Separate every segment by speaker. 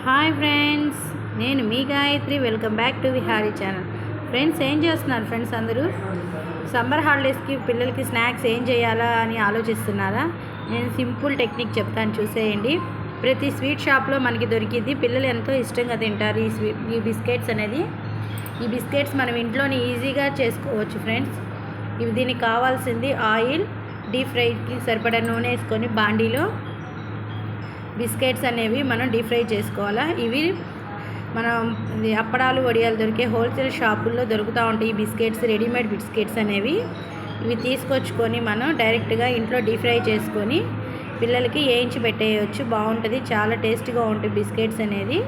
Speaker 1: Hi friends, నేను మీ Gayatri. Welcome back to Vihari channel. Friends, ఏం చేస్తున్నారు ఫ్రెండ్స్? అందరూ సమ్మర్ హాలిడేస్కి పిల్లలకి స్నాక్స్ ఏం చేయాలా అని ఆలోచిస్తున్నారా? నేను సింపుల్ టెక్నిక్ చెప్తాను, చూసేయండి. ప్రతి స్వీట్ షాప్లో మనకి దొరికింది, పిల్లలు ఎంతో ఇష్టంగా తింటారు ఈ బిస్కెట్స్ అనేది. ఈ బిస్కెట్స్ మనం ఇంట్లోనే ఈజీగా చేసుకోవచ్చు ఫ్రెండ్స్. దీనికి కావాల్సింది ఆయిల్, డీప్ ఫ్రైకి సరిపడా నూనె వేసుకొని బాండీలో బిస్కెట్స్ అనేవి మనం డీప్ ఫ్రై చేసుకోవాలా. ఇవి మనం అప్పడాలు వడియాలు దొరికే హోల్సేల్ షాపుల్లో దొరుకుతూ ఉంటాయి. ఈ బిస్కెట్స్, రెడీమేడ్ బిస్కెట్స్ అనేవి. ఇవి తీసుకొచ్చుకొని మనం డైరెక్ట్గా ఇంట్లో డీప్ ఫ్రై చేసుకొని పిల్లలకి వేయించి పెట్టేయచ్చు. బాగుంటుంది, చాలా టేస్ట్గా ఉంటాయి బిస్కెట్స్ అనేది.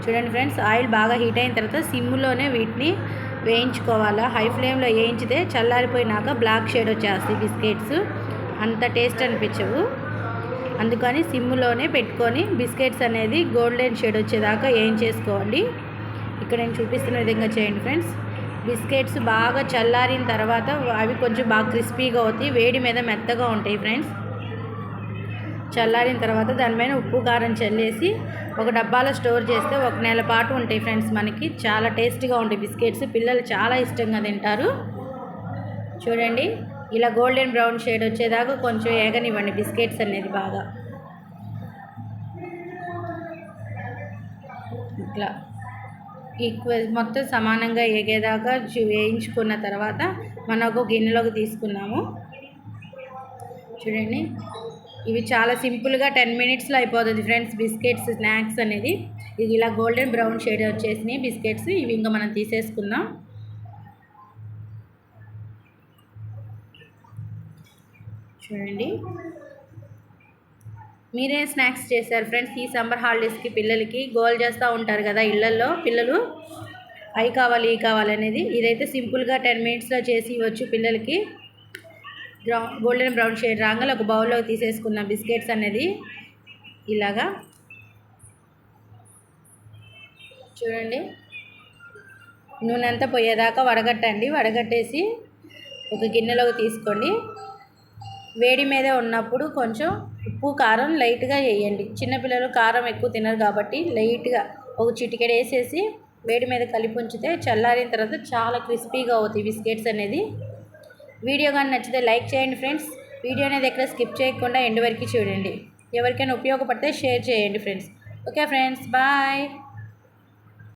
Speaker 1: చూడండి ఫ్రెండ్స్, ఆయిల్ బాగా హీట్ అయిన తర్వాత సిమ్లోనే వీటిని వేయించుకోవాలా. హై ఫ్లేమ్లో వేయించితే చల్లారిపోయినాక బ్లాక్ షేడ్ వచ్చేస్తాయి బిస్కెట్స్, అంత టేస్ట్ అనిపించవు. అందుకని సిమ్లోనే పెట్టుకొని బిస్కెట్స్ అనేది గోల్డెన్ షేడ్ వచ్చేదాకా ఏం చేసుకోండి. ఇక్కడ నేను చూపిస్తున్న విధంగా చేయండి ఫ్రెండ్స్. బిస్కెట్స్ బాగా చల్లారిన తర్వాత అవి కొంచెం బాగా క్రిస్పీగా అవుతాయి, వేడి మీద మెత్తగా ఉంటాయి ఫ్రెండ్స్. చల్లారిన తర్వాత దానిపైన ఉప్పు కారం చల్లేసి ఒక డబ్బాలో స్టోర్ చేస్తే 1 నెల పాటు ఉంటాయి ఫ్రెండ్స్. మనకి చాలా టేస్టీగా ఉంటాయి బిస్కెట్స్, పిల్లలు చాలా ఇష్టంగా తింటారు. చూడండి, ఇలా గోల్డెన్ బ్రౌన్ షేడ్ వచ్చేదాకా కొంచెం ఏగనివ్వండి బిస్కెట్స్ అనేది బాగా. ఇట్లా మొత్తం సమానంగా ఏగేదాకా వేయించుకున్న తర్వాత మనం ఒక గిన్నెలోకి తీసుకున్నాము. చూడండి, ఇవి చాలా సింపుల్గా 10 మినిట్స్లో అయిపోతుంది ఫ్రెండ్స్ బిస్కెట్స్ స్నాక్స్ అనేది. ఇది ఇలా గోల్డెన్ బ్రౌన్ షేడ్ వచ్చేసినాయి బిస్కెట్స్. ఇవి ఇంకా మనం తీసేసుకుందాం. చూడండి, మీరేం స్నాక్స్ చేశారు ఫ్రెండ్స్? ఈ సమ్మర్ హాలిడేస్కి పిల్లలకి గోల్ చేస్తూ ఉంటారు కదా ఇళ్ళల్లో పిల్లలు, అవి కావాలి ఇవి కావాలి అనేది. ఇదైతే సింపుల్గా 10 మినిట్స్లో చేసి ఇవ్వచ్చు పిల్లలకి. గోల్డెన్ బ్రౌన్ షేడ్ రాగానే ఒక బౌల్లోకి తీసేసుకున్న బిస్కెట్స్ అనేది ఇలాగా. చూడండి, నూనె అంతా పోయేదాకా వడగట్టండి. వడగట్టేసి ఒక గిన్నెలోకి తీసుకోండి. వేడి మీద ఉన్నప్పుడు కొంచెం ఉప్పు కారం లైట్గా వేయండి. చిన్నపిల్లలు కారం ఎక్కువ తినరు కాబట్టి లైట్గా ఒక చిటికెడు వేసేసి వేడి మీద కలిపి ఉంచితే చల్లారిన తర్వాత చాలా క్రిస్పీగా అవుతాయి బిస్కెట్స్ అనేది. వీడియో కానీ నచ్చితే లైక్ చేయండి ఫ్రెండ్స్. వీడియో అనేది ఎక్కడ స్కిప్ చేయకుండా ఎండ్ వరకు చూడండి. ఎవరికైనా ఉపయోగపడితే షేర్ చేయండి ఫ్రెండ్స్. Okay friends, bye.